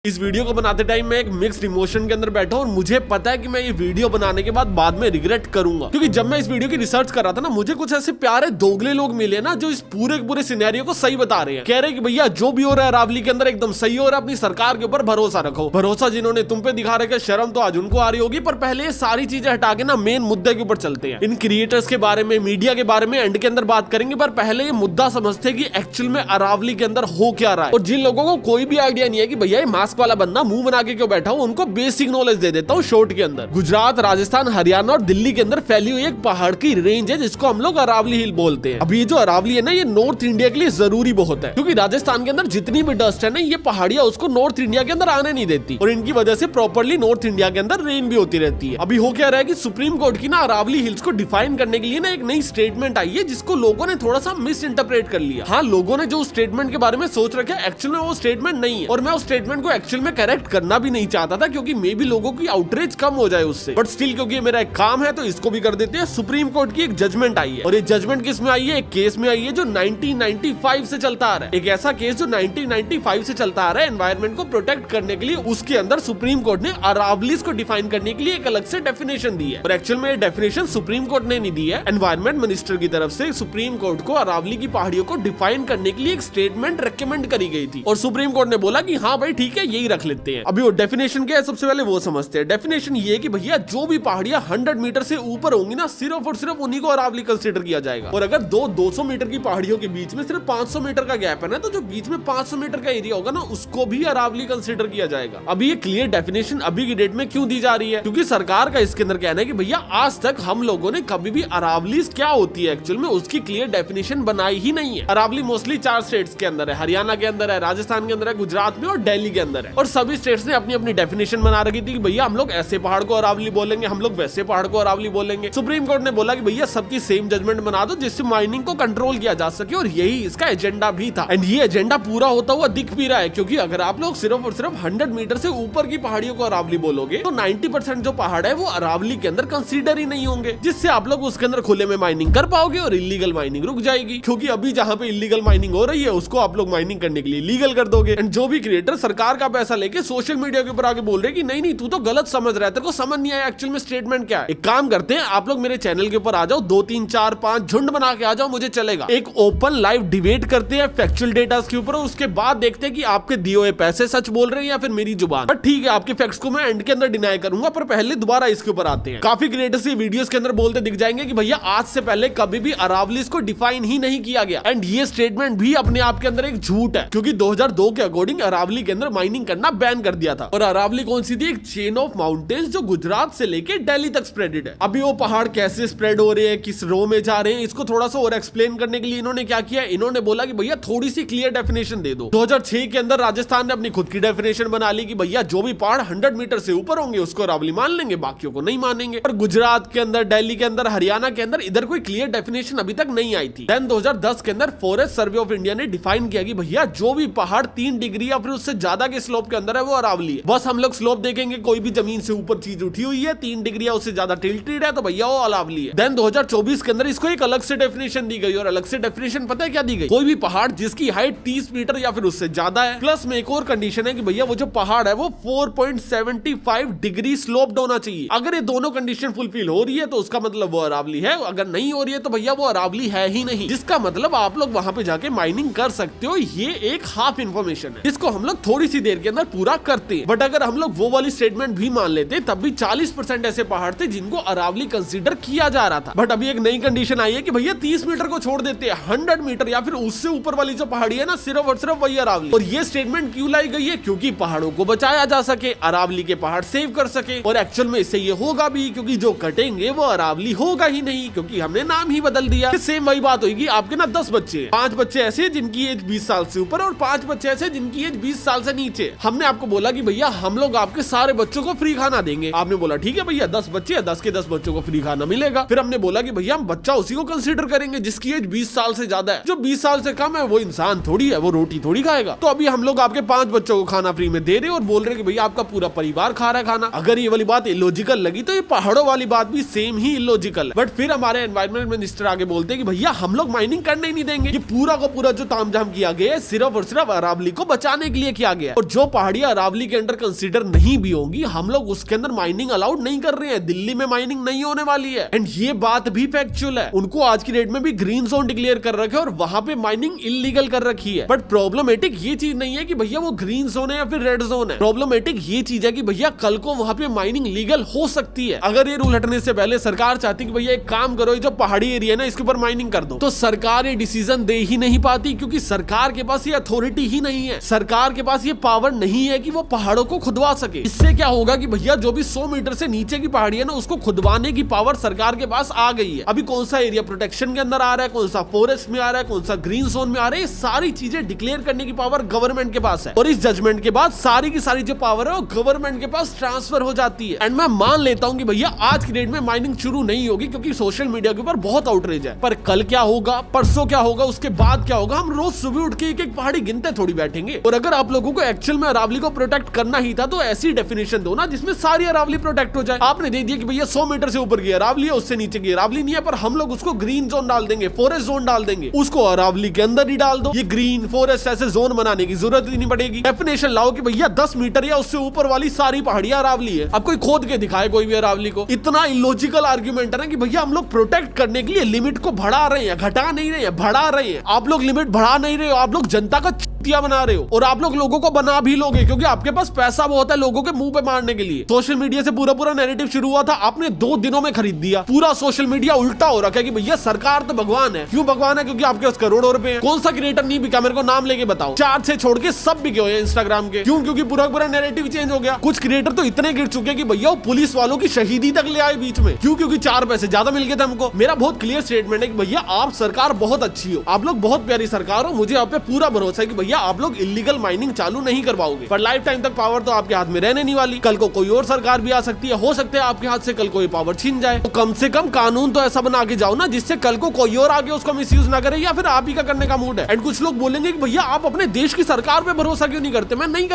इस वीडियो को बनाते टाइम मैं एक मिक्स्ड इमोशन के अंदर बैठा हूं और मुझे पता है कि मैं ये वीडियो बनाने के बाद में रिग्रेट करूंगा, क्योंकि जब मैं इस वीडियो की रिसर्च कर रहा था ना, मुझे कुछ ऐसे प्यारे दोगले लोग मिले ना जो इस पूरे सिनेरियो को सही बता रहे हैं। कह रहे हैं कि भैया जो भी हो रहा है अरावली के अंदर एकदम सही हो रहा है, अपनी सरकार के ऊपर भरोसा रखो। भरोसा जिन्होंने तुम पे दिखा रखा, शर्म तो आज उनको आ रही होगी। पर पहले ये सारी चीजें हटा के ना मेन मुद्दे के ऊपर चलते हैं। इन क्रिएटर्स के बारे में, मीडिया के बारे में एंड के अंदर बात करेंगे, पर पहले ये मुद्दा समझते हैं कि एक्चुअल में अरावली के अंदर हो क्या रहा है। और जिन लोगों को कोई भी आइडिया नहीं है कि भैया ये मास्क वाला बंदा मुंह बना के क्यों बैठा हूं, उनको बेसिक नॉलेज दे देता हूं शॉर्ट के अंदर। गुजरात, राजस्थान, हरियाणा और दिल्ली के अंदर फैली हुई एक पहाड़ की रेंज है जिसको हम लोग अरावली हिल बोलते हैं। अभी ये जो अरावली है ना, ये नॉर्थ इंडिया के लिए जरूरी बहुत है, क्योंकि राजस्थान के अंदर जितनी भी डस्ट है ना, ये पहाड़ियां उसको नॉर्थ इंडिया के अंदर आने नहीं देती और इनकी वजह से प्रॉपर्ली नॉर्थ इंडिया के अंदर रेन भी होती रहती है। अभी हो क्या रहा है कि सुप्रीम कोर्ट की ना अरावली हिल्स को डिफाइन करने के लिए ना एक नई स्टेटमेंट आई है, जिसको लोगों ने थोड़ा सा मिस इंटरप्रेट कर लिया। हाँ, लोगों ने जो स्टेटमेंट के बारे में सोच रखा है, एक्चुअल में वो स्टेटमेंट नहीं है और मैं उस स्टेटमेंट को एक्चुअल में करेक्ट करना भी नहीं चाहता था, क्योंकि मे भी लोगों की आउटरीच कम हो जाए उससे। बट स्टिल क्योंकि ये मेरा एक काम है तो इसको भी कर देते हैं। सुप्रीम कोर्ट की एक जजमेंट आई है और ये जजमेंट किस में आई है? एक केस में आई है जो 1995 से चलता आ रहा है। एक ऐसा केस जो 1995 से चलता आ रहा है एनवायरमेंट को प्रोटेक्ट करने के लिए। उसके अंदर सुप्रीम कोर्ट ने अरावलीज को डिफाइन करने के लिए एक अलग से डेफिनेशन दी है और एक्चुअल में ये डेफिनेशन सुप्रीम कोर्ट ने नहीं दी है, एनवायरमेंट मिनिस्टर की तरफ से सुप्रीम कोर्ट को अरावली की पहाड़ियों को डिफाइन करने के लिए एक स्टेटमेंट रेकमेंड करी गई थी और सुप्रीम कोर्ट ने बोला कि हाँ भाई ठीक है, यही रख लेते हैं। अभी वो डेफिनेशन क्या है, सबसे पहले वो समझते हैं। डेफिनेशन ये है कि भैया जो भी पहाड़ियां 100 मीटर से ऊपर होंगी ना, सिर्फ और सिर्फ उन्हीं को अरावली कंसीडर किया जाएगा। और अगर 200 मीटर की पहाड़ियों के बीच में सिर्फ 500 मीटर का गैप है ना, तो जो बीच में 500 मीटर का एरिया होगा ना, उसको भी अरावली कंसीडर किया जाएगा। अभी ये क्लियर डेफिनेशन अभी की डेट में क्यों दी जा रही है? क्योंकि सरकार का इसके अंदर कहना है कि भैया आज तक हम लोगों ने कभी भी अरावली क्या होती है एक्चुअल में उसकी क्लियर डेफिनेशन बनाई ही नहीं है। अरावली मोस्टली 4 स्टेट्स के अंदर है, हरियाणा के अंदर है, राजस्थान के अंदर है, गुजरात में और दिल्ली के अंदर है। और सभी स्टेट्स ने अपनी अपनी डेफिनेशन बना रखी थी कि भैया हम लोग ऐसे पहाड़ को अरावली बोलेंगे, हम लोग वैसे पहाड़ को अरावली बोलेंगे। सुप्रीम कोर्ट ने बोला कि भैया सबकी सेम जजमेंट बना दो जिससे माइनिंग को कंट्रोल किया जा सके और यही इसका एजेंडा भी था। एंड ये एजेंडा पूरा होता हुआ दिख भी रहा है, क्योंकि अगर आप लोग सिर्फ और सिर्फ 100 मीटर से ऊपर की पहाड़ियों को अरावली बोलोगे तो 90% जो पहाड़ है वो अरावली के अंदर कंसीडर ही नहीं होंगे, जिससे आप लोग उसके अंदर खुले में माइनिंग कर पाओगे और इलीगल माइनिंग रुक जाएगी। क्योंकि अभी जहाँ पे इलीगल माइनिंग हो रही है उसको आप लोग माइनिंग करने के लिए लीगल कर दोगे। एंड जो भी क्रिएटर सरकार का पैसा लेके सोशल मीडिया के ऊपर आके बोल रहे कि नहीं नहीं तू तो गलत समझ रहा है, तेरे को समझ नहीं आया एक्चुअल में स्टेटमेंट क्या है। एक काम करते हैं, आप लोग मेरे चैनल के ऊपर आ जाओ, 2 3 4 5 झुंड बना के आ जाओ, मुझे चलेगा। एक ओपन लाइव डिबेट करते हैं फैक्चुअल डेटा के ऊपर, उसके बाद देखते हैं कि आपके दिए हुए पैसे सच बोल रहे हैं या फिर मेरी जुबान। बट ठीक है, आपके फैक्ट्स को मैं एंड के अंदर डिनाई करूंगा, पर पहले दोबारा इसके ऊपर आते हैं। काफी क्रिएटर्स ये वीडियोस के अंदर बोलते दिख जाएंगे कि भैया आज से पहले कभी भी अरावलीज को डिफाइन ही नहीं किया गया। एंड ये स्टेटमेंट भी अपने आप के अंदर एक झूठ है, क्योंकि 2002 के अकॉर्डिंग अरावली के अंदर माइनिंग करना बैन कर दिया था। और अरावली कौन सी थी? एक चेन ऑफ माउंटेन्स जो गुजरात से लेके दिल्ली तक स्प्रेडेड है। अभी वो पहाड़ कैसे स्प्रेड हो रहे हैं, किस रो में जा रहे हैं, इसको थोड़ा सा और एक्सप्लेन करने के लिए इन्होंने क्या किया, इन्होंने बोला कि भैया थोड़ी सी क्लियर डेफिनेशन दे दो। 2006 के अंदर राजस्थान ने अपनी खुद की डेफिनेशन बना ली कि भैया जो भी पहाड़ 100 मीटर से ऊपर होंगे उसको अरावली मान लेंगे, बाकियों को नहीं मानेंगे। और गुजरात के अंदर, दिल्ली के अंदर, हरियाणा के अंदर इधर कोई क्लियर डेफिनेशन अभी तक नहीं आई थी। देन 2010 के अंदर फॉरेस्ट सर्वे ऑफ इंडिया ने डिफाइन किया कि भैया जो भी पहाड़ 3 डिग्री या फिर उससे ज्यादा के स्लोप के अंदर है वो अरावली है। बस हम लोग स्लोप देखेंगे, कोई भी जमीन से ऊपर चीज उठी हुई है 3 डिग्री या उससे ज्यादा टिल्टेड है तो भैया वो अरावली है। देन 2024 के अंदर इसको एक अलग से डेफिनेशन दी गई और अलग से डेफिनेशन पता है क्या दी गई? कोई भी पहाड़ जिसकी हाइट 30 मीटर या फिर उससे ज्यादा है, प्लस में एक और कंडीशन है कि भैया वो जो पहाड़ है वो 4.75 डिग्री स्लोप्ड होना चाहिए। अगर ये दोनों कंडीशन फुलफिल हो रही है तो उसका मतलब वो अरावली है, अगर नहीं हो रही है तो भैया वो अरावली है ही नहीं, जिसका मतलब आप लोग वहां पे जाके माइनिंग कर सकते हो। ये एक हाफ इंफॉर्मेशन है जिसको हम लोग थोड़ी सी देर के अंदर पूरा करते हैं। बट अगर हम लोग वो वाली स्टेटमेंट भी मान लेते तब भी 40% ऐसे पहाड़ थे जिनको अरावली कंसीडर किया जा रहा था। बट अभी एक नई कंडीशन आई है कि भैया 30 मीटर को छोड़ देते हैं, 100 मीटर या फिर उससे ऊपर वाली जो पहाड़ी है ना, सिर्फ और सिर्फ वही अरावली। और ये स्टेटमेंट क्यों लाई गई है? क्योंकि पहाड़ों को बचाया जा सके, अरावली के पहाड़ सेव कर सके। और एक्चुअल में इससे ये होगा भी, क्योंकि जो कटेंगे वो अरावली होगा ही नहीं, क्योंकि हमने नाम ही बदल दिया। सेम वही बात होगी, आपके ना 10 बच्चे, 5 बच्चे ऐसे जिनकी एज 20 साल से ऊपर और 5 बच्चे ऐसे जिनकी एज 20 साल से नीचे। हमने आपको बोला कि भैया हम लोग आपके सारे बच्चों को फ्री खाना देंगे। आपने बोला ठीक है भैया, 10 बच्चे है, 10 के 10 बच्चों को फ्री खाना मिलेगा। फिर हमने बोला कि भैया हम बच्चा उसी को कंसीडर करेंगे जिसकी एज 20 साल से ज्यादा है। जो 20 साल से कम है वो इंसान थोड़ी है, वो रोटी थोड़ी खाएगा। तो अभी हम लोग आपके 5 बच्चों को खाना फ्री में दे रहे और बोल रहे कि भैया आपका पूरा परिवार खा रहा है खाना। अगर ये वाली बात इलॉजिकल लगी तो ये पहाड़ों वाली बात भी सेम ही इलॉजिकल है। बट फिर हमारे एनवायरमेंट मिनिस्टर आगे बोलते हैं कि भैया हम लोग माइनिंग करने ही नहीं देंगे। ये पूरा का पूरा जो तामझाम किया गया है सिर्फ और सिर्फ अरावली को बचाने के लिए किया गया। और जो पहाड़ियां अरावली के अंडर कंसीडर नहीं भी होंगी, हम लोग उसके अंदर माइनिंग अलाउड नहीं कर रहे हैं। दिल्ली में माइनिंग नहीं होने वाली है एंड ये बात भी फैक्चुअल है। उनको आज की डेट में भी ग्रीन जोन डिक्लेयर कर रखे और वहां पे माइनिंग इलीगल कर रखी है। बट प्रॉब्लमेटिक ये चीज नहीं है कि भैया वो ग्रीन जोन है या फिर रेड जोन है। प्रॉब्लमेटिक ये चीज है कि भैया कल को वहां पे माइनिंग लीगल हो सकती है। अगर ये रूल हटने से पहले सरकार चाहती कि भैया एक काम करो, ये जो पहाड़ी एरिया है ना इसके ऊपर माइनिंग कर दो, तो सरकार ये डिसीजन दे ही नहीं पाती, क्योंकि सरकार के पास ये अथॉरिटी ही नहीं है। सरकार के पास ये पावर नहीं है कि वो पहाड़ों को खुदवा सके। इससे क्या होगा कि भैया जो भी 100 मीटर से नीचे की पहाड़ी है ना उसको खुदवाने की पावर सरकार के पास आ गई है। अभी कौन सा एरिया प्रोटेक्शन के अंदर आ रहा है, कौन सा फॉरेस्ट में आ रहा है, कौन सा ग्रीन जोन में आ रहा है, सारी चीजें डिक्लेयर करने की पावर गवर्नमेंट के पास है। और इस जजमेंट के बाद सारी की सारी जो पावर है वो गवर्नमेंट के पास ट्रांसफर हो जाती है। एंड मैं मान लेता हूं कि भैया आज की डेट में माइनिंग शुरू नहीं होगी क्योंकि सोशल मीडिया के ऊपर बहुत आउटरीच है। पर कल क्या होगा, परसों क्या होगा, उसके बाद क्या होगा, हम रोज सुबह उठ के एक एक पहाड़ी गिनते थोड़ी बैठेंगे। और अगर आप लोगों को एक्चुअल में अरावली को प्रोटेक्ट करना ही था तो ऐसी डेफिनेशन दो ना जिसमें सारी अरावली प्रोटेक्ट हो जाए। आपने दे दिया कि भैया 100 मीटर से ऊपर की अरावली है, उससे नीचे की अरावली नहीं है, पर हम लोग उसको ग्रीन जोन डाल देंगे, फॉरेस्ट जोन डाल देंगे, उसको अरावली के अंदर ही डाल दो। ये ग्रीन फॉरेस्ट ऐसे जोन बनाने की जरूरत ही नहीं पड़ेगी। डेफिनेशन लाओ कि भैया 10 मीटर या उससे ऊपर वाली सारी पहाड़ियां अरावली है। अब कोई खोद के दिखाए कोई भी अरावली को। इतना इलॉजिकल आर्ग्यूमेंट है ना कि भैया हम लोग प्रोटेक्ट करने के लिए लिमिट को बढ़ा रहे हैं, घटा नहीं रहे हैं, बढ़ा रहे हैं। आप लोग लिमिट बढ़ा नहीं रहे हो, आप लोग जनता का बना रहे हो। और आप लोगों को बना भी लोगे क्योंकि आपके पास पैसा बहुत है लोगों के मुंह पे मारने के लिए। सोशल मीडिया से पूरा नैरेटिव शुरू हुआ था, आपने 2 दिनों में खरीद दिया। पूरा सोशल मीडिया उल्टा हो रखा है कि भैया सरकार तो भगवान है। क्यों भगवान है? क्योंकि आपके पास करोड़ों रुपए हैं। कौन सा क्रिएटर नहीं बिका, मेरे को नाम लेके बताओ। 4 से छोड़ के सब बिके हुए इंस्टाग्राम के। क्यों? क्योंकि पूरा नैरेटिव चेंज हो गया। कुछ क्रिएटर तो इतने गिर चुके कि भैया वो पुलिस वालों की शहीदी तक ले आए बीच में। क्यों? क्योंकि 4 पैसे ज्यादा मिल गए थे हमको। मेरा बहुत क्लियर स्टेटमेंट है कि भैया आप सरकार बहुत अच्छी हो, आप लोग बहुत प्यारी सरकार हो। मुझे आप पे पूरा भरोसा है कि भैया आप लोग इलीगल माइनिंग चालू नहीं करवाओगे, पर लाइफ टाइम तक पावर तो आपके हाथ में रहने नहीं वाली। कल को कोई और सरकार भी आ सकती है, हो सकता है आपके हाथ से कल कोई पावर छीन जाए। तो कम से कम कानून तो ऐसा बना के जाओ ना जिससे कल को कोई और आगे उसको मिसयूज ना करे, या फिर आप ही का करने का मूड है। एंड कुछ लोग बोलेंगे कि भैया आप अपने देश की सरकार पे भरोसा क्यों नहीं करते? मैं नहीं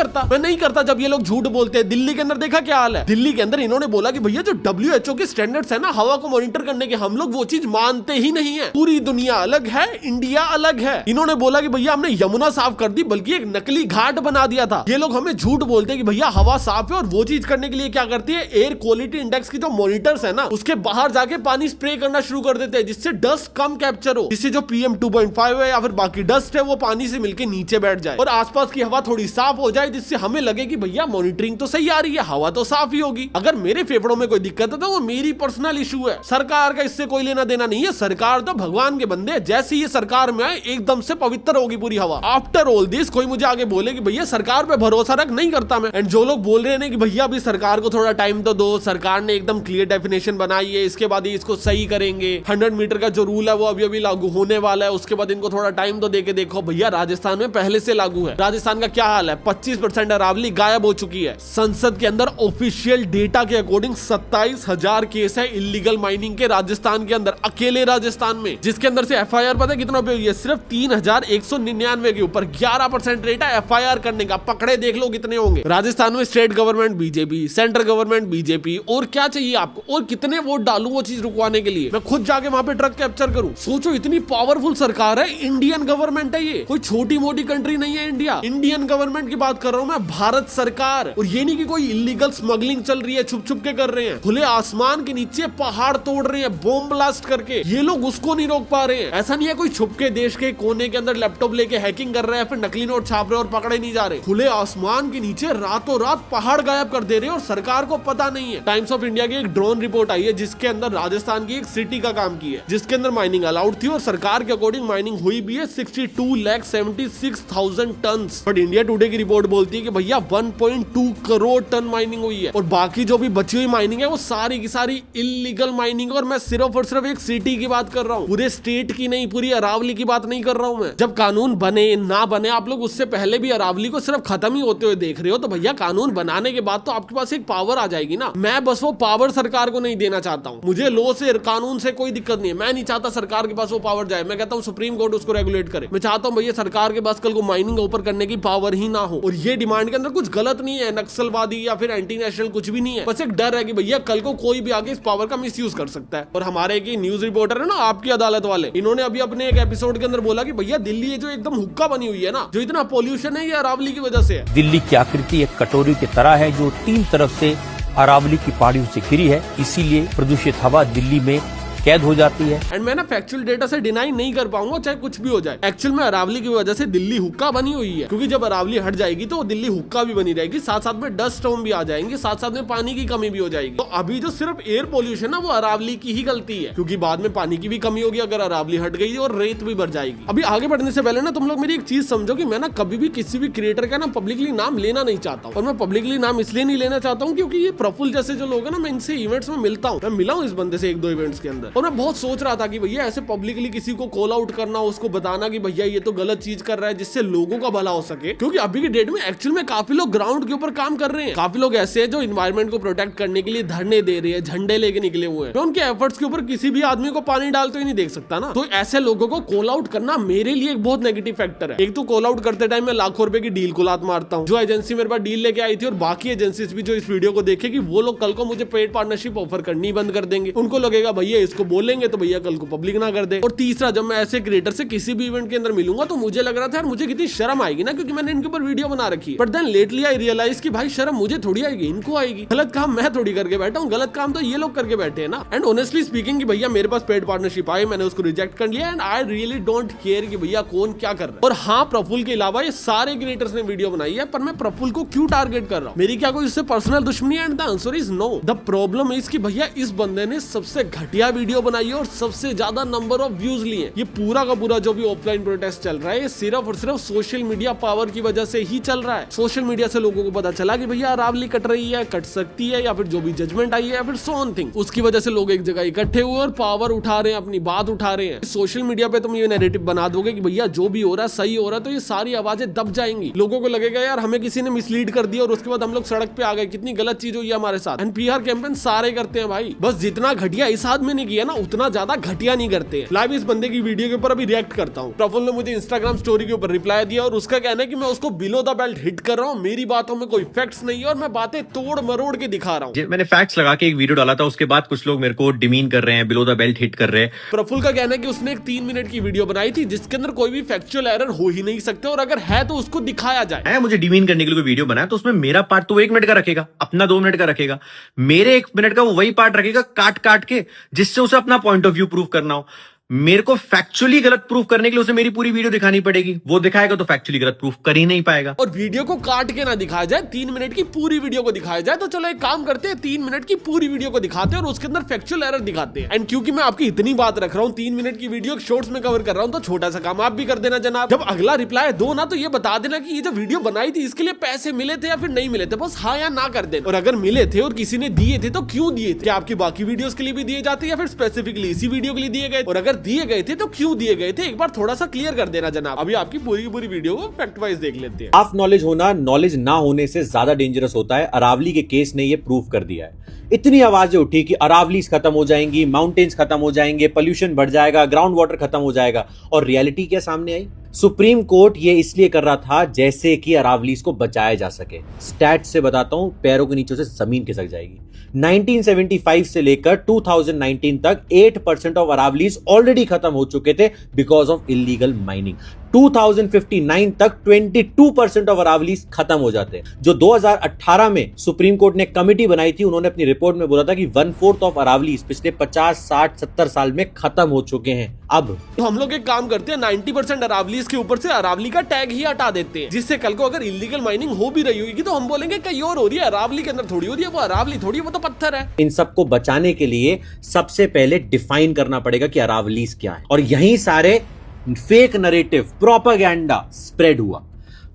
करता। जब ये लोग झूठ बोलते हैं। दिल्ली के अंदर देखा क्या हाल है? दिल्ली के अंदर इन्होंने बोला कि भैया जो WHO के स्टैंडर्ड्स है ना हवा को मॉनिटर करने के, हम लोग वो चीज मानते ही नहीं है। पूरी दुनिया अलग है, इंडिया अलग है। इन्होंने बोला कि भैया हमने यमुना साफ कर दी, बल्कि एक नकली घाट बना दिया था। ये लोग हमें झूठ बोलते हैं कि भैया हवा साफ है, और वो चीज करने के लिए क्या करती है, एयर क्वालिटी इंडेक्स की जो मॉनिटर्स है ना उसके बाहर जाके पानी स्प्रे करना शुरू कर देते हैं, जिससे डस्ट कम कैप्चर हो, जिससे जो PM 2.5 है या फिर बाकी डस्ट है वो पानी से मिलके नीचे बैठ जाए और आसपास की हवा थोड़ी साफ हो जाए, जिससे हमें लगे कि भैया मॉनिटरिंग तो सही आ रही है, हवा तो साफ ही होगी। अगर मेरे फेफड़ों में कोई दिक्कत है तो वो मेरी पर्सनल इशू है, सरकार का इससे कोई लेना देना नहीं है। सरकार तो भगवान के बंदे, जैसे ये सरकार में आए एकदम से पवित्र होगी पूरी हवा। आफ्टर ऑल दिस कोई मुझे आगे बोले कि भैया सरकार पे भरोसा रख, नहीं करता मैं। एंड जो लोग बोल रहे हैं कि भैया अभी सरकार को थोड़ा टाइम तो दो, सरकार ने एकदम क्लियर डेफिनेशन बनाई है, इसके बाद इसको सही करेंगे, 100 मीटर का जो रूल है वो अभी लागू होने वाला है, उसके बाद इनको थोड़ा टाइम तो देके देखो। भैया राजस्थान में पहले से लागू है। राजस्थान का क्या हाल है? 25% अरावली गायब हो चुकी है। संसद के अंदर ऑफिशियल डेटा के अकॉर्डिंग 27,000 केस है इलीगल माइनिंग के राजस्थान के अंदर, अकेले राजस्थान में, जिसके अंदर से FIR पता है कितना पे हुई है? सिर्फ 3199 के ऊपर 11% रेट है FIR करने का। पकड़े देख लो कितने होंगे। राजस्थान में state government BJP, central government BJP, और क्या चाहिए आपको? और कितने वोट डालूं वो चीज रुकवाने के लिए? मैं खुद जाके वहां पे ट्रक कैप्चर करूं? सोचो इतनी पावरफुल सरकार है, इंडियन गवर्नमेंट है, ये कोई छोटी मोटी कंट्री नहीं है इंडिया। इंडियन गवर्नमेंट की बात कर रहा हूं मैं, भारत सरकार। और ये नहीं कि कोई इलीगल स्मगलिंग चल रही है, छुप छुप के कर रहे हैं, खुले आसमान के नीचे पहाड़ तोड़ रहे हैं बॉम्ब ब्लास्ट करके, ये लोग उसको नहीं रोक पा रहे हैं। ऐसा नहीं है कोई छुप के देश के कोने के अंदर लैपटॉप लेके हैकिंग कर रहे हैं, फिर नकली नोट छाप रहे और पकड़े नहीं जा रहे। खुले आसमान के नीचे रातों रात पहाड़ गायब कर दे रहे हैं और सरकार को पता नहीं है। टाइम्स ऑफ इंडिया की एक ड्रोन रिपोर्ट आई है जिसके अंदर राजस्थान की एक सिटी का काम की है, जिसके अंदर माइनिंग अलाउड थी और सरकार के अकॉर्डिंग माइनिंग हुई भी है 62,76,000 टन। बट इंडिया टुडे की रिपोर्ट बोलती है कि भैया 1.2 करोड़ टन माइनिंग हुई है, और बाकी जो भी बची हुई माइनिंग है वो सारी की सारी इलीगल माइनिंग। और मैं सिर्फ और सिर्फ एक सिटी की बात कर रहा हूँ, पूरे स्टेट की नहीं, पूरी अरावली की बात नहीं कर रहा हूँ मैं। जब कानून बने ना बने, आप लोग उससे पहले भी अरावली को सिर्फ खत्म ही होते हुए देख रहे हो, तो भैया कानून बनाने के बाद तो आपके पास एक पावर आ जाएगी ना। मैं बस वो पावर सरकार को नहीं देना चाहता हूँ। मुझे लॉ से, कानून से कोई दिक्कत नहीं है। मैं नहीं चाहता सरकार के पास वो पावर जाए। मैं कहता हूँ सुप्रीम कोर्ट उसको रेगुलेट करे। मैं चाहता हूँ भैया सरकार के पास कल को माइनिंग ऊपर करने की पावर ही ना हो। और ये डिमांड के अंदर कुछ गलत नहीं है, नक्सलवादी या फिर एंटी नेशनल कुछ भी नहीं है, बस एक डर है कि भैया कल को कोई भी आगे इस पावर का मिसयूज कर सकता है। और हमारे की न्यूज रिपोर्टर है ना आपकी अदालत वाले, इन्होंने अभी अपने एक एपिसोड के अंदर बोला कि भैया दिल्ली ये जो एकदम हुक्का बनी हुई है ना, जो इतना पोल्यूशन है ये अरावली की वजह से है। दिल्ली की आकृति एक कटोरी की तरह है जो 3 तरफ से अरावली की पहाड़ियों से घिरी है, इसीलिए प्रदूषित हवा दिल्ली में कैद हो जाती है। एंड मैं ना फैक्चुअल डेटा से डिनाई नहीं कर पाऊंगा चाहे कुछ भी हो जाए। एक्चुअल में अरावली की वजह से दिल्ली हुक्का बनी हुई है, क्योंकि जब अरावली हट जाएगी तो दिल्ली हुक्का भी बनी रहेगी, साथ साथ में डस्ट स्टॉर्म भी आ जाएंगे, साथ साथ में पानी की कमी भी हो जाएगी। तो अभी जो सिर्फ एयर पोल्यूशन है वो अरावली की ही गलती है, क्योंकि बाद में पानी की भी कमी होगी अगर अरावली हट गई और रेत भी बढ़ जाएगी। अभी आगे बढ़ने से पहले ना तुम लोग मेरी एक चीज समझो कि मैं ना कभी भी किसी भी क्रिएटर का ना पब्लिकली नाम लेना नहीं चाहता हूँ। और मैं पब्लिकली नाम इसलिए नहीं लेना चाहता हूँ क्योंकि ये प्रफुल्ल जैसे जो लोग हैं ना, मैं इनसे इवेंट्स में मिलता हूँ, मैं मिला हूँ इस बंदे से 1-2 इवेंट्स के अंदर, और मैं बहुत सोच रहा था कि भैया ऐसे पब्लिकली किसी को कॉल आउट करना, उसको बताना कि भैया ये तो गलत चीज कर रहा है, जिससे लोगों का भला हो सके। क्योंकि अभी की डेट में एक्चुअल में काफी लोग ग्राउंड के ऊपर काम कर रहे हैं, काफी लोग ऐसे हैं जो इन्वायरमेंट को प्रोटेक्ट करने के लिए धरने दे रहे हैं, झंडे लेके निकले हुए हैं। मैं उनके एफर्ट्स के ऊपर किसी भी आदमी को पानी डालते हुए नहीं देख सकता ना। तो ऐसे लोगों को कॉल आउट करना मेरे लिए एक बहुत नेगेटिव फैक्टर है। एक तो कॉल आउट करते टाइम मैं लाखों रुपए की डील को लात मारता हूँ। जो एजेंसी मेरे पास डील लेके आई थी और बाकी एजेंसीज भी जो इस वीडियो को देखेगी, वो लोग कल को मुझे पेड पार्टनरशिप ऑफर करनी बंद कर देंगे। उनको लगेगा भैया इसको बोलेंगे तो भैया कल को पब्लिक ना कर दे। और तीसरा, जब मैं ऐसे क्रिएटर से किसी भी इवेंट के अंदर मिलूंगा तो मुझे लग रहा था यार मुझे कितनी शर्म आएगी ना, क्योंकि मैंने इनके ऊपर वीडियो बना रखी है। But then lately I realise कि भाई शर्म मुझे थोड़ी आएगी, इनको आएगी। गलत काम मैं थोड़ी करके बैठा हूँ, गलत काम तो ये लोग करके बैठे हैं ना। एंड ऑनेस्टली स्पीकिंग कि भैया मेरे पास पेड पार्टनरशिप आई, मैंने उसको रिजेक्ट कर लिया। And I really don't care कि भैया कौन क्या कर रहा है। और हाँ, प्रफुल्ल के अलावा ये सारे क्रिएटर्स ने वीडियो बनाई है, पर मैं प्रफुल्ल को क्यों टारगेट कर रहा हूँ? मेरी क्या कोई इससे पर्सनल दुश्मनी है? And the answer is no. The problem is कि भैया इस बंदे ने सबसे घटिया वीडियो बनाई है और सबसे ज्यादा नंबर ऑफ व्यूज लिए। ये पूरा का पूरा जो भी ऑफलाइन प्रोटेस्ट चल रहा है, ये सिर्फ और सिर्फ सोशल मीडिया पावर की वजह से ही चल रहा है। सोशल मीडिया से लोगों को पता चला कि भैया अरावली कट रही है, कट सकती है, या फिर जो भी जजमेंट आई है, या फिर सो ऑन थिंग, उसकी वजह से लोग एक जगह इकट्ठे हुए और पावर उठा रहे हैं, अपनी बात उठा रहे हैं। सोशल मीडिया पे तुम ये नैरेटिव बना दोगे कि भैया जो भी हो रहा है सही हो रहा है, तो ये सारी आवाजें दब जाएंगी। लोगों को लगेगा यार हमें किसी ने मिसलीड कर दिया और उसके बाद हम लोग सड़क पे आ गए, कितनी गलत चीज हुई है हमारे साथ। एंड पीआर कैंपेन सारे करते हैं भाई, बस जितना घटिया इस आदमी ने किया ना उतना ज्यादा घटिया नहीं करते हैं। लाइव इस बंदे की वीडियो के ऊपर अभी रिएक्ट करता हूँ। प्रफुल्ल ने मुझे इंस्टाग्राम स्टोरी के ऊपर रिप्लाई दिया और उसका कहना है कि मैं उसको बिलो द बेल्ट हिट कर रहा हूँ, मेरी बातों में कोई फैक्ट्स नहीं है और मैं बातें तोड़ मरोड़ के दिखा रहा हूँ। मैंने फैक्ट्स लगा के एक वीडियो डाला था, उसके बाद कुछ लोग मेरे को डिमीन कर रहे हैं, बिलो द बेल्ट हिट कर रहे हैं। प्रफुल्ल का कहना है कि उसने एक 3 मिनट की वीडियो बनाई थी जिसके अंदर कोई भी फैक्चुअल एरर हो ही नहीं सकते, और अगर है तो उसको दिखाया जाए। मुझे डिमीन करने के लिए वीडियो बनाया तो उसमें मेरा पार्ट तो 1 मिनट का रखेगा, अपना 2 मिनट का रखेगा, मेरे 1 मिनट का वो वही पार्ट रखेगा काट काट के, जिससे उसे अपना पॉइंट ऑफ व्यू प्रूव करना हो। मेरे को फैक्चुअली गलत प्रूफ करने के लिए उसे मेरी पूरी वीडियो दिखानी पड़ेगी, वो दिखाएगा तो फैक्चुअली गलत प्रूफ कर ही नहीं पाएगा। और वीडियो को काट के ना दिखाया जाए, 3 मिनट की पूरी वीडियो को दिखाया जाए। तो चलो एक काम करते हैं, 3 मिनट की पूरी वीडियो को दिखाते हैं और उसके अंदर फैक्चुअल एरर दिखाते हैं। एंड क्योंकि मैं आपकी इतनी बात रख रहा हूँ, 3 मिनट की वीडियो शॉर्ट्स में कवर कर रहा हूँ, तो छोटा सा काम आप भी कर देना जनाब। जब अगला रिप्लाई दो ना तो ये बता देना कि ये जो वीडियो बनाई थी इसके लिए पैसे मिले थे या फिर नहीं मिले थे, बस हाँ या ना कर देना। और अगर मिले थे और किसी ने दिए थे तो क्यों दिए थे? क्या आपकी बाकी वीडियोस के लिए भी दिए जाते या फिर स्पेसिफिकली इसी वीडियो के लिए दिए गए? और अगर दिए गए थे तो क्यों दिए गए थे, एक बार थोड़ा सा क्लियर कर देना जनाब। अभी आपकी पूरी वीडियो को फैक्ट वाइज देख लेते हैं। हाफ नॉलेज होना नॉलेज ना होने से ज्यादा डेंजरस होता है। अरावली के केस ने यह प्रूव कर दिया है। इतनी आवाजें उठी कि अरावलीज खत्म हो जाएंगी, माउंटेन्स खत्म हो जाएंगे, पोल्यूशन बढ़ जाएगा, ग्राउंड वाटर खत्म हो जाएगा, और रियलिटी क्या सामने आई? सुप्रीम कोर्ट ये इसलिए कर रहा था जैसे कि अरावलीज को बचाया जा सके। स्टैट से बताता हूं, पैरों के नीचे से जमीन खिसक जाएगी। 1975 से लेकर 2019 तक 8% ऑफ अरावलीज ऑलरेडी खत्म हो चुके थे बिकॉज ऑफ इलीगल माइनिंग। 2059 तक 22% ऑफ अरावलीज खत्म हो जाते हैं। जो 2018 में सुप्रीम कोर्ट ने कमिटी बनाई थी, उन्होंने अपनी रिपोर्ट में बोला था कि 1/4 ऑफ अरावलीज पिछले 50, 60, 70 साल में खत्म हो चुके हैं। अब तो हम लोग एक काम करते हैं, 90% अरावलीज के ऊपर से अरावली का टैग ही हटा देते हैं, जिससे कल को अगर इलीगल माइनिंग हो भी रही होगी तो हम बोलेंगे कहीं और हो रही है, अरावली के अंदर थोड़ी हो रही है, वो अरावली थोड़ी, वो तो पत्थर है। इन सबको बचाने के लिए सबसे पहले डिफाइन करना पड़ेगा कि अरावलीज क्या है, और यही सारे फेक नरेटिव, प्रोपेगेंडा स्प्रेड हुआ।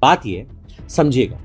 बात ये समझिएगा,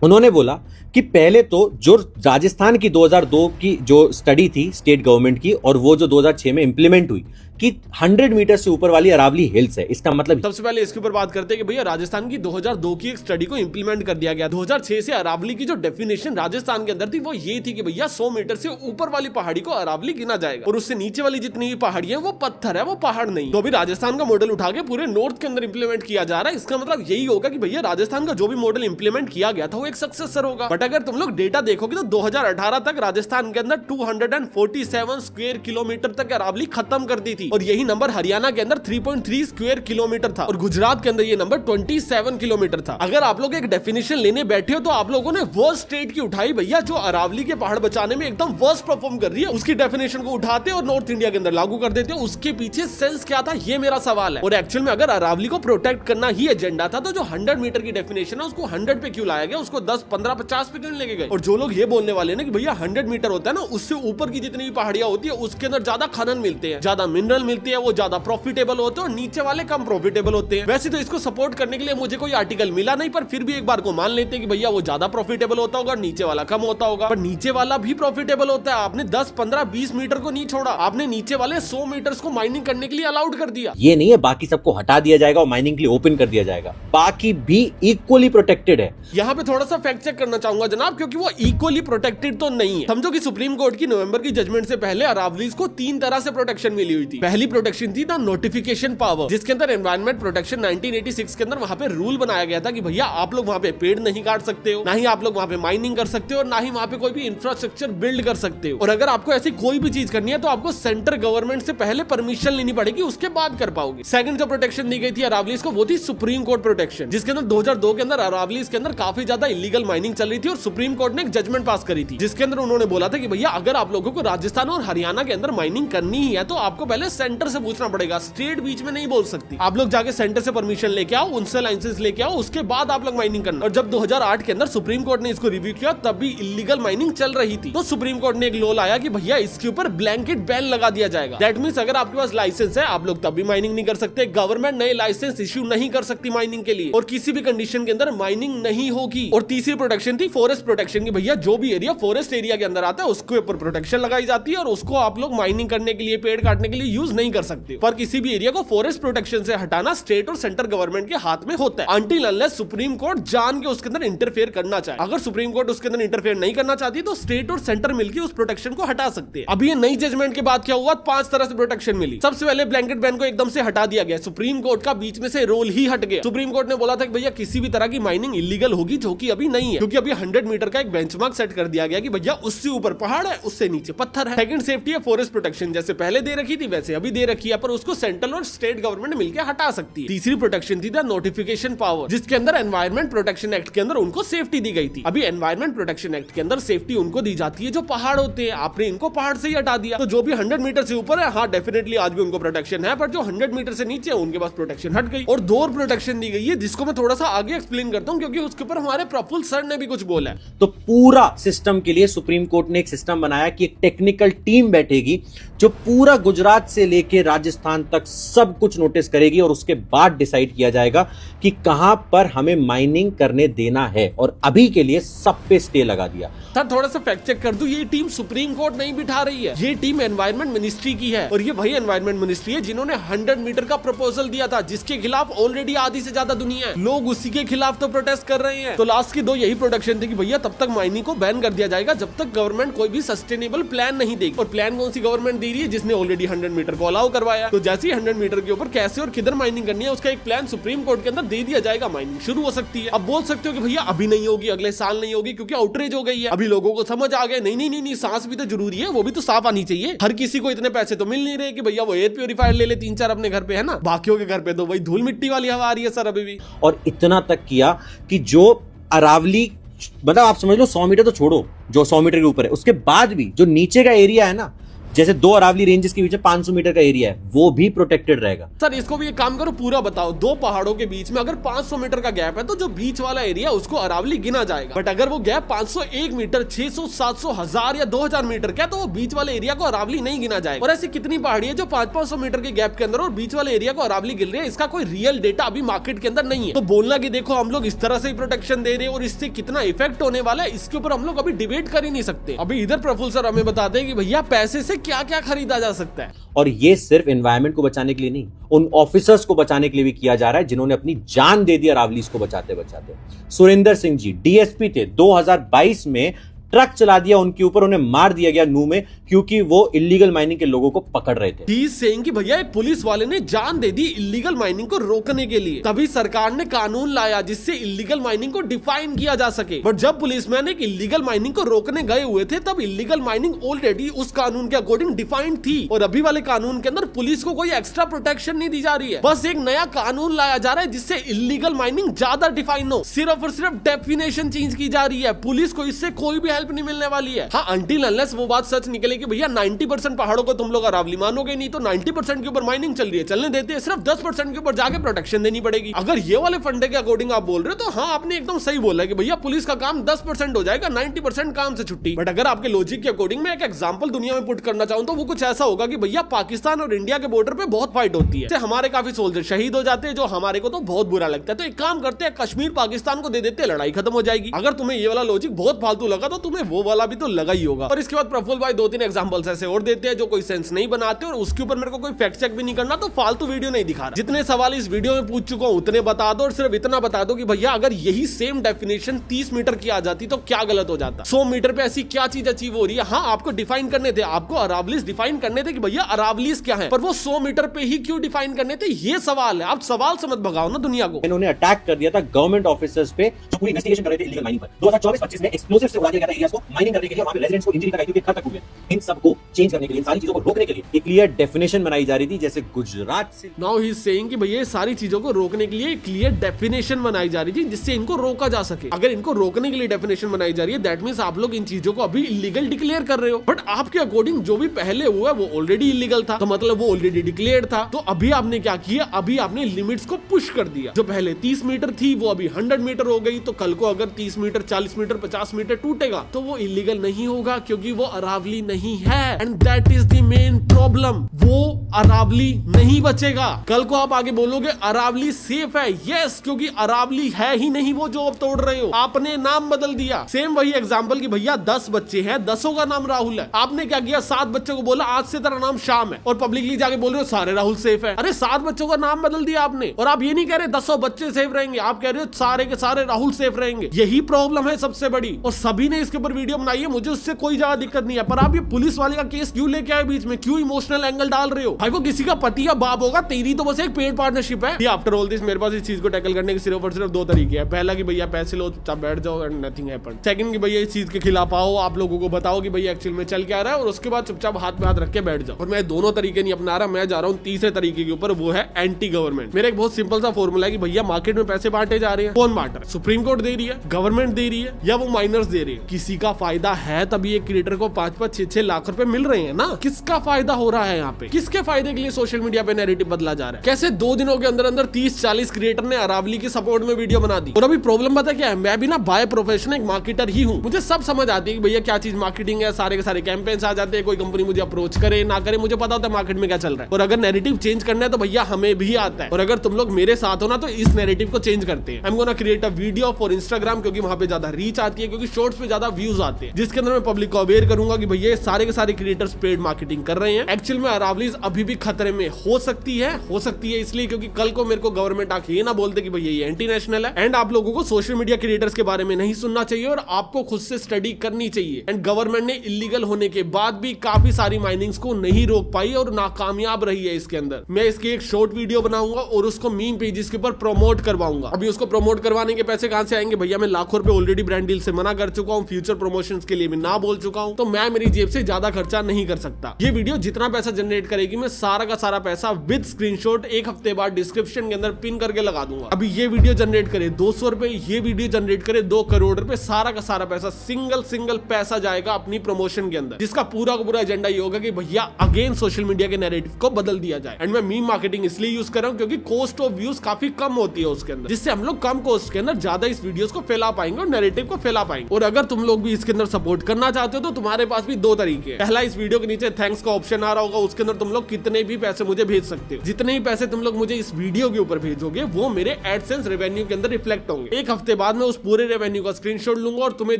उन्होंने बोला कि पहले तो जो राजस्थान की 2002 की जो स्टडी थी स्टेट गवर्नमेंट की, और वो जो 2006 में इंप्लीमेंट हुई कि 100 मीटर से ऊपर वाली अरावली हिल्स है, इसका मतलब सबसे पहले इसके ऊपर बात करते हैं कि भैया राजस्थान की 2002 की एक स्टडी को इंप्लीमेंट कर दिया गया। 2006 से अरावली की जो डेफिनेशन राजस्थान के अंदर थी वो ये थी कि भैया 100 मीटर से ऊपर वाली पहाड़ी को अरावली गिना जाएगा, और उससे नीचे वाली जितनी भी पहाड़ी है वो पत्थर है, वो पहाड़ नहीं। तो अभी राजस्थान का मॉडल उठा के पूरे नॉर्थ के अंदर इंप्लीमेंट किया जा रहा है। इसका मतलब यही होगा कि भैया राजस्थान का जो भी मॉडल इंप्लीमेंट किया गया था वो एक सक्सेसर होगा। बट अगर तुम लोग डेटा देखोगे तो 2018 तक राजस्थान के अंदर 247 स्क्वायर किलोमीटर तक अरावली खत्म कर दी थी। थी और यही नंबर हरियाणा के अंदर 3.3 स्क्वायर किलोमीटर था और गुजरात के अंदर ये नंबर 27 किलोमीटर था। अगर आप लोग एक डेफिनेशन लेने बैठे हो तो आप लोगों ने वो स्टेट की उठाई भैया जो अरावली के पहाड़ बचाने में एकदम वर्स्ट परफॉर्म कर रही है, उसकी डेफिनेशन को उठाते और नॉर्थ इंडिया के अंदर लागू कर देते हो। उसके पीछे सेंस क्या था, ये मेरा सवाल है। और एक्चुअल में अगर अरावली को प्रोटेक्ट करना ही एजेंडा था तो जो 100 मीटर की डेफिनेशन है उसको 100 पे क्यों लाया गया, उसको 10, 15, 50 पे क्यों लेके गए। और जो लोग ये बोलने वाले ना कि भैया 100 मीटर होता है ना, उससे ऊपर की जितनी भी पहाड़ियां होती है उसके अंदर ज्यादा खनन मिलते हैं, ज्यादा मिनरल मिलती है, वो ज्यादा प्रॉफिटेबल होते हैं और नीचे वाले कम प्रॉफिटेबल होते हैं। वैसे तो इसको सपोर्ट करने के लिए मुझे कोई आर्टिकल मिला नहीं, पर फिर भी एक बार को मान लेते हैं कि भैया वो ज्यादा प्रॉफिटेबल होता होगा, नीचे वाला कम होता होगा। पर नीचे वाला भी प्रॉफिटेबल होता है। आपने 10, 15, 20 मीटर को नहीं छोड़ा, आपने नीचे वाले 100 मीटर्स को माइनिंग करने के लिए अलाउड कर दिया। ये नहीं है बाकी सबको हटा दिया जाएगा और माइनिंग के लिए ओपन कर दिया जाएगा, बाकी भी इक्वली प्रोटेक्टेड है। यहाँ पे थोड़ा सा फैक्ट चेक करना चाहूंगा जनाब, क्योंकि वो इक्वली प्रोटेक्टेड तो नहीं है। समझो कि सुप्रीम कोर्ट की नवंबर की जजमेंट से पहले अरावलीज को 3 तरह से प्रोटेक्शन मिली हुई थी। पहली प्रोटेक्शन थी द नोटिफिकेशन पावर, जिसके अंदर एनवायरमेंट प्रोटेक्शन 1986 के अंदर वहां पे रूल बनाया गया था कि भैया आप लोग वहां पे पेड़ नहीं काट सकते हो, ना ही आप लोग वहां पे माइनिंग कर सकते हो, ना ही वहां पे कोई भी इंफ्रास्ट्रक्चर बिल्ड कर सकते हो। और अगर आपको ऐसी कोई भी चीज करनी है तो आपको सेंट्रल गवर्नमेंट से पहले परमिशन लेनी पड़ेगी, उसके बाद कर पाओगे। सेकंड जो प्रोटेक्शन दी गई थी अरावलीज को वो थी सुप्रीम कोर्ट प्रोटेक्शन, जिसके अंदर 2002 के अंदर अरावलीज के अंदर काफी ज्यादा इलीगल माइनिंग चल रही थी और सुप्रीम कोर्ट ने एक जजमेंट पास करी थी, जिसके अंदर उन्होंने बोला था कि भैया अगर आप लोगों को राजस्थान और हरियाणा के अंदर माइनिंग करनी ही है तो आपको पहले सेंटर से पूछना पड़ेगा, स्टेट बीच में नहीं बोल सकती। आप लोग जाके सेंटर से परमिशन लेके आओ, उनसे लाइसेंस लेके आओ, उसके बाद आप लोग माइनिंग करना। और जब 2008 के अंदर सुप्रीम कोर्ट ने इसको रिव्यू किया तब भी इलीगल माइनिंग चल रही थी, तो सुप्रीम कोर्ट ने एक लॉ लाया कि भैया इसके ऊपर ब्लैंकेट बैन लगा दिया जाएगा। दैट मींस अगर आपके पास लाइसेंस है आप लोग तब भी माइनिंग नहीं कर सकते, गवर्नमेंट नए लाइसेंस इश्यू नहीं कर सकती माइनिंग के लिए, और किसी भी कंडीशन के अंदर माइनिंग नहीं होगी। और तीसरी प्रोटेक्शन थी फॉरेस्ट प्रोटेक्शन की, भैया जो भी एरिया फॉरेस्ट एरिया के अंदर आता है उसके ऊपर प्रोटेक्शन लगाई जाती है और उसको आप लोग माइनिंग करने के लिए, पेड़ काटने के लिए यूज नहीं कर सकते। पर किसी भी एरिया को फॉरेस्ट प्रोटेक्शन से हटाना स्टेट और सेंट्रल गवर्नमेंट के हाथ में होता है, अनटिल अनलेस सुप्रीम कोर्ट जान के उसके अंदर इंटरफेयर करना चाहे। अगर सुप्रीम कोर्ट उसके अंदर इंटरफेयर नहीं करना चाहती तो स्टेट और सेंटर मिलकर उस प्रोटेक्शन को हटा सकते हैं। अभी ये नई जजमेंट के बाद क्या हुआ, 5 तरह से प्रोटेक्शन मिली। सबसे पहले ब्लैंकेट बैन को एकदम से हटा दिया गया, सुप्रीम कोर्ट का बीच में से रोल ही हट गया। सुप्रीम कोर्ट ने बोला था कि भैया किसी भी तरह की माइनिंग इलीगल होगी, जो कि अभी नहीं है, क्योंकि अभी 100 मीटर का एक बेंचमार्क सेट कर दिया गया कि भैया उससे ऊपर पहाड़ है, उससे नीचे पत्थर है। सेकंड सेफ्टी है फॉरेस्ट प्रोटेक्शन, जैसे पहले दे रखी थी वैसे अभी दे रखी है, पर उसको सेंट्रल और स्टेट गवर्नमेंट मिलकर हटा सकती है। तीसरी प्रोटेक्शन थी द नोटिफिकेशन पावर, जिसके अंदर एनवायरमेंट प्रोटेक्शन एक्ट के अंदर उनको सेफ्टी दी गई थी। अभी एनवायरमेंट प्रोटेक्शन एक्ट के अंदर सेफ्टी उनको दी जाती है जो पहाड़ होते हैं, आपने इनको पहाड़ से ही हटा दिया। तो जो भी 100 मीटर से ऊपर है, हाँ डेफिनेटली आज भी उनको प्रोटेक्शन है, पर जो 100 मीटर से नीचे है उनके पास प्रोटेक्शन हट गई। और 2 प्रोटेक्शन दी गई है, जिसको मैं थोड़ा सा आगे एक्सप्लेन करता हूँ, क्योंकि उसके ऊपर हमारे प्रफुल्ल सर ने भी कुछ बोला है। तो पूरा सिस्टम के लिए सुप्रीम कोर्ट ने एक सिस्टम बनाया कि एक टेक्निकल टीम बैठेगी जो पूरा गुजरात से लेके राजस्थान तक सब कुछ नोटिस करेगी और उसके बाद डिसाइड किया जाएगा कि कहां पर हमें माइनिंग करने देना है। और अभी के लिए सब पे स्टे लगा दिया। सर थोड़ा सा फैक्ट चेक कर दूं, ये टीम सुप्रीम कोर्ट नहीं बिठा रही है, ये टीम एनवायरमेंट मिनिस्ट्री की है। और ये वही एनवायरमेंट मिनिस्ट्री है जिन्होंने 100 मीटर का प्रपोजल दिया था, जिसके खिलाफ ऑलरेडी आधी से ज्यादा दुनिया है, लोग उसी के खिलाफ तो प्रोटेस्ट कर रहे हैं। तो लास्ट की 2 यही प्रोटेक्शन थी कि भैया तब तक माइनिंग को बैन कर दिया जाएगा जब तक गवर्नमेंट कोई भी सस्टेनेबल प्लान नहीं देगी। और प्लान कौन सी गवर्नमेंट दे रही है, जिसने ऑलरेडी 100 मीटर को अलाउ करवाया। तो जैसे ही 100 मीटर के ऊपर कैसे और किधर माइनिंग करनी है उसका एक प्लान सुप्रीम कोर्ट के अंदर दे दिया जाएगा, माइनिंग शुरू हो सकती है। अब बोल सकते हो कि भैया अभी नहीं होगी, अगले साल नहीं होगी, क्योंकि आउटरीच हो गई है। अभी लोगों को समझ आ गया, नहीं सांस भी तो जरूरी है, वो भी तो साफ आनी चाहिए। हर किसी को इतने पैसे तो मिल नहीं रहे कि भैया वो एयर प्योरीफायर ले ले 3-4 अपने घर पे, है ना। बाकियों के घर पे तो वही धूल मिट्टी वाली हवा आ रही है सर अभी भी। और इतना तक किया कि जो अरावली, मतलब आप समझ लो 100 मीटर तो छोड़ो, जो 100 मीटर के ऊपर है उसके बाद भी जो नीचे का एरिया है ना, जैसे 2 अरावली रेंजेस के बीच 500 मीटर का एरिया है, वो भी प्रोटेक्टेड रहेगा। सर इसको भी एक काम करो, पूरा बताओ, 2 पहाड़ों के बीच में अगर 500 मीटर का गैप है तो जो बीच वाला एरिया उसको अरावली गिना जाएगा। बट अगर वो गैप 501 मीटर, 600, 700, 1000 या 2000 मीटर का है तो वो बीच वाले एरिया को अरावली नहीं गिना जाएगा। और ऐसी कितनी पहाड़ी है जो 500-500 मीटर के गैप के अंदर और बीच वाले एरिया को अरावली गिन रही है, इसका कोई रियल डेटा अभी मार्केट के अंदर नहीं है। तो बोलना कि देखो हम लोग इस तरह से ही प्रोटेक्शन दे रहे हैं और इससे कितना इफेक्ट होने वाला है, इसके ऊपर हम लोग अभी डिबेट कर ही नहीं सकते। अभी इधर प्रफुल्ल सर हमें बताते हैं कि भैया पैसे से क्या क्या खरीदा जा सकता है। और ये सिर्फ एनवायरनमेंट को बचाने के लिए नहीं, उन ऑफिसर्स को बचाने के लिए भी किया जा रहा है जिन्होंने अपनी जान दे दी अरावलीज को बचाते बचाते। सुरेंद्र सिंह जी डीएसपी थे, 2022 में ट्रक चला दिया उनके ऊपर, उन्हें मार दिया गया नू में, क्योंकि वो इलीगल माइनिंग के लोगों को पकड़ रहे थे। ही इज सेइंग कि भैया एक पुलिस वाले ने जान दे दी इलीगल माइनिंग को रोकने के लिए, तभी सरकार ने कानून लाया जिससे इलीगल माइनिंग को डिफाइन किया जा सके। बट जब पुलिसमैन एक इलीगल माइनिंग को रोकने गए हुए थे तब इलीगल माइनिंग ऑलरेडी उस कानून के अकॉर्डिंग डिफाइंड थी, और अभी वाले कानून के अंदर पुलिस को कोई एक्स्ट्रा प्रोटेक्शन नहीं दी जा रही है। बस एक नया कानून लाया जा रहा है जिससे इलीगल माइनिंग ज्यादा डिफाइन हो, सिर्फ और सिर्फ डेफिनेशन चेंज की जा रही है। पुलिस को इससे कोई भी हेल्प नहीं मिलने वाली है। हाँ, अंटिल अनलेस वो बात सच निकले कि भैया 90% पहाड़ों को तुम लोग अरावली मानोगे नहीं, तो 90% के ऊपर माइनिंग चल रही है, चलने देते हैं, सिर्फ 10% के ऊपर जाके प्रोटेक्शन देनी पड़ेगी। अगर ये वाले फंडे के अकॉर्डिंग आप बोल रहे हो तो हाँ, आपने एकदम सही बोला है कि भैया पुलिस का काम 10% हो जाएगा, 90% काम से छुट्टी। बट अगर आपके लॉजिक के अकॉर्डिंग मैं एक एग्जांपल दुनिया में पुट करना चाहूं तो वो कुछ ऐसा होगा कि भैया पाकिस्तान और इंडिया के बॉर्डर पे बहुत फाइट होती है, हमारे काफी सोल्जर शहीद हो जाते हैं, जो हमारे को तो बहुत बुरा लगता है। तो एक काम करते हैं, कश्मीर पाकिस्तान को दे देते हैं, लड़ाई खत्म हो जाएगी। अगर तुम्हें ये वाला लॉजिक बहुत फालतू लगा तो तुम्हें वो वाला भी तो लगा ही होगा। और इसके बाद प्रफुल्ल भाई 2-3 एग्जांपल्स ऐसे और देते हैं जो कोई सेंस नहीं बनाते, और उसके ऊपर मेरे को कोई फैक्ट चेक भी नहीं करना, तो फालतू वीडियो नहीं दिखा रहा। जितने सवाल इस वीडियो में पूछ चुका हूं उतने बता दो, और सिर्फ इतना बता दो कि भैया अगर यही सेम डेफिनेशन 30 मीटर की आ जाती तो क्या गलत हो जाता। 100 मीटर पे ऐसी क्या चीज अचीव हो रही है। हाँ, आपको डिफाइन करने थे, आपको अरावलीज डिफाइन करने थे कि भैया अरावलीज क्या है, पर वो 100 मीटर पे ही क्यों डिफाइन करने थे, ये सवाल है। आप सवाल से मत भगाओ ना दुनिया को। इन्होंने अटैक कर दिया था गवर्नमेंट ऑफिसर्स पे जो पूरी इन्वेस्टिगेशन कर रहे थे इलीगल माइनिंग पर। 2024-25 में एक्सप्लोसिव से उड़ा दिया गया था एरियाज को माइनिंग करने के लिए, वहां पे रेजिडेंट्स को इंजरी तक आई थी, खतरनाक हुए। इन सब को चेंज करने के लिए, इन सारी चीजों को रोकने के लिए एक क्लियर डेफिनेशन बनाई जा रही थी, जैसे गुजरात से। नाउ ही इज सेइंग कि भैया सारी चीजों को रोकने के लिए क्लियर डेफिनेशन बनाई जा रही थी जिससे इनको रोका जा सके। अगर इनको रोकने के लिए डेफिनेशन बनाई जा रही है, दैट मींस आप लोग इन चीजों को अभी इलीगल डिक्लेयर कर रहे हो। बट आपके अकॉर्डिंग जो भी पहले हुआ वो ऑलरेडी इलीगल था, तो मतलब वो ऑलरेडी डिक्लेयर था। तो अभी आपने क्या किया, अभी आपने लिमिट्स को पुश कर दिया। जो पहले 30 मीटर थी वो अभी 100 मीटर हो गई, तो कल को अगर 30 मीटर, 40 मीटर, 50 मीटर टूटेगा तो वो इलीगल नहीं होगा, क्योंकि वो अरावली नहीं है। And that is the main problem, वो अरावली नहीं बचेगा। कल को आप आगे बोलोगे अरावली सेफ है, यस, क्योंकि अरावली है ही नहीं वो जो अब तोड़ रहे हो, आपने नाम बदल दिया। सेम वही एग्जांपल कि भैया 10 बच्चे हैं, 10 का नाम राहुल है, आपने क्या किया, 7 बच्चों को बोला आज से तेरा नाम श्याम है, और पब्लिकली जाके बोल रहे हो सारे राहुल सेफ है। अरे 7 बच्चों का नाम बदल दिया आपने, और आप ये नहीं कह रहे 10 बच्चे सेफ रहेंगे, आप कह रहे हो सारे के सारे राहुल सेफ रहेंगे। यही प्रॉब्लम है सबसे बड़ी, और सभी ने इसके ऊपर वीडियो बनाई है, मुझे उससे कोई ज्यादा दिक्कत नहीं है। पर आप ये पुलिस वाले का केस क्यों लेके आए बीच में, क्यों इमोशनल एंगल डाल रहे हो? भाई वो किसी का पति या बाप होगा, तेरी तो बस एक पेड पार्टनरशिप है। आफ्टर ऑल दिस मेरे पास इस चीज को टैकल करने के सिर्फ और सिर्फ 2 तरीके हैं। पहला कि भैया पैसे लो, चुपचाप बैठ जाओ एंड नथिंग हैपेंड। सेकंड कि भैया इस चीज के खिलाफ आओ, आप लोगों को बताओ कि भैया एक्चुअल में चल क्या रहा है, और उसके बाद चुपचाप हाथ में हाथ रख के बैठ जाओ। और मैं दोनों तरीके नहीं अपना रहा, मैं जा रहा हूँ तीसरे तरीके के ऊपर, वो है एंटी गवर्नमेंट। मेरा एक बहुत सिंपल सा फॉर्मूला है कि भैया मार्केट में पैसे बांटे जा रहे हैं, कौन बांट रहा है? सुप्रीम कोर्ट दे रही है, गवर्नमेंट दे रही है, या वो माइनर्स दे रही है? किसी का फायदा है तभी एक क्रिएटर को 5-5, 6-6 लाख रुपए मिल रहे हैं ना। किसका फायदा हो रहा है यहाँ पे? किसके फायदे के लिए सोशल मीडिया पे नैरेटिव बदला जा रहा है? कैसे 2 दिनों के अंदर अंदर 30-40 क्रिएटर ने अरावली के सपोर्ट में वीडियो बना दी। और अभी प्रॉब्लम पता क्या है, मैं भी ना बाय प्रोफेशन एक मार्केटर ही हूँ, मुझे सब समझ आती है कि भैया क्या चीज मार्केटिंग है, सारे के सारे कैंपेन्स आ जाते हैं, कोई कंपनी मुझे अप्रोच करे ना करे, मुझे पता होता है मार्केट में क्या चल रहा है। और अगर नैरेटिव चेंज करना है तो भैया हमें भी आता है, और अगर तुम लोग मेरे साथ हो ना तो इस नैरेटिव को चेंज करते हैं। I am gonna create a video for Instagram, क्योंकि वहां पे ज्यादा रीच आती है, क्योंकि शॉर्ट्स पे ज्यादा व्यूज आते हैं, जिसके अंदर मैं पब्लिक को अवेयर करूंगा कि भैया सारे के सारे क्रिएटर्स पेड मार्केटिंग कर रहे हैं। एक्चुअल में अरावलीज अभी भी खतरे में हो सकती है इसलिए क्योंकि कल को मेरे को गवर्नमेंट आके ये ना बोलते कि भैया ये एंटी नेशनल है। एंड आप लोगों को सोशल मीडिया क्रिएटर्स के बारे में नहीं सुनना चाहिए, और आपको खुद से स्टडी करनी चाहिए। एंड गवर्नमेंट ने इलीगल होने के बाद भी काफी सारी माइनिंग्स को नहीं रोक पाई और नाकामयाब रही है इसके अंदर। मैं इसकी एक शॉर्ट वीडियो बनाऊंगा और उसको मीम पेजेस के ऊपर प्रमोट करवाऊंगा। अभी उसको प्रमोट करवाने के पैसे कहां से आएंगे भैया? मैं लाखों रुपए ऑलरेडी ब्रांड डील से मना कर चुका हूं, फ्यूचर प्रमोशंस के लिए मैं ना बोल चुका हूं, तो मैं मेरी जेब से ज्यादा खर्चा नहीं कर सकता। ये वीडियो जितना पैसा जनरेट करेगी, मैं सारा का सारा पैसा विद स्क्रीनशॉट 1 हफ्ते बाद डिस्क्रिप्शन के अंदर पिन करके लगा दूंगा। अभी ये वीडियो जनरेट करे 200 रुपए, ये वीडियो जनरेट करे 2 करोड़ रुपए, सारा का सारा पैसा सिंगल पैसा जाएगा अपनी प्रमोशन के अंदर, जिसका पूरा का पूरा एजेंडा ये होगा कि भैया अगेन सोशल मीडिया के नैरेटिव को बदल दिया जाए। एंड मैं मीम मार्केटिंग इसलिए यूज कर रहा हूं क्योंकि कॉस्ट ऑफ व्यूज काफी कम होती है उसके अंदर, जिससे हम लोग कम कॉस्ट के अंदर ज्यादा इस वीडियोस को फैला पाएंगे और नैरेटिव को फैला पाएंगे। और अगर तुम लोग भी इसके अंदर सपोर्ट करना चाहते हो तो तुम्हारे पास भी 2 तरीके हैं। पहला, इस वीडियो के नीचे थैंक्स का ऑप्शन आ रहा होगा, उसके अंदर तुम लोग कितने भी पैसे मुझे भेज सकते हो। जितने ही पैसे तुम लोग मुझे इस वीडियो के ऊपर भेजोगे वो मेरे एडसेंस रेवेन्यू के अंदर रिफ्लेक्ट होंगे। 1 हफ्ते बाद मैं उस पूरे रेवेन्यू का स्क्रीनशॉट लूंगा और तुम्हें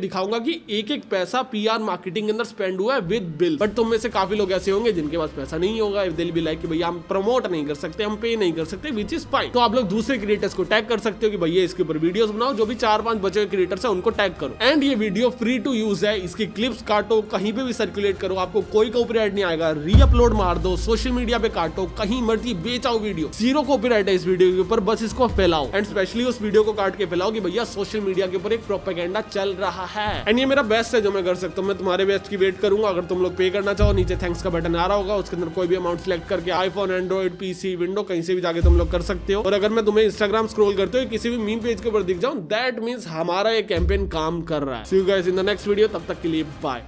दिखाऊंगा कि एक पैसा पीआर मार्केटिंग के अंदर स्पेंड हुआ है विद बिल। बट तुम में से काफी लोग ऐसे होंगे जिनके पास पैसा नहीं होगा, दिल भी लाइक कि भैया हम प्रमोट नहीं कर सकते, हम पे नहीं कर सकते, विच इज फाइन। तो आप लोग दूसरे क्रिएटर्स को टैग कर सकते हो कि भैया इसके ऊपर वीडियोस बनाओ, जो भी 4-5 बचे हुए क्रिएटर्स हैं उनको टैग करो। एंड ये वीडियो फ्री टू यूज है, इसकी क्लिप्स काटो, कहीं पे भी सर्कुलेट करो, आपको कोई कॉपीराइट नहीं आएगा। रीअपलोड मार दो, सोशल मीडिया पे काटो, कहीं मर्जी बेचाओ वीडियो, जीरो कॉपीराइट है इस वीडियो के ऊपर, बस इसको फैलाओ एंड स्पेशली उस वीडियो को काट के फैलाओ कि भैया सोशल मीडिया के ऊपर एक प्रोपेगेंडा चल रहा है। एंड ये मेरा बेस्ट है जो मैं कर सकता हूँ, मैं तुम्हारे बेस्ट की वेट करूंगा। अगर तुम लोग पे करना चाहो, नीचे थैंक्स का बटन आ रहा होगा, उसके अंदर कोई भी अमाउंट सिलेक्ट करके आईफोन, एंड्रॉइड, पीसी, विंडो कहीं से भी जाके तुम लोग कर सकते हो। और अगर मैं तुम्हें इंस्टाग्राम स्क्रॉल करते हो किसी भी मीम पेज के ऊपर दिख जाऊं, दैट मींस हमारा ये कैंपेन काम कर रहा है। See you guys in the next video, तब तक के लिए बाय।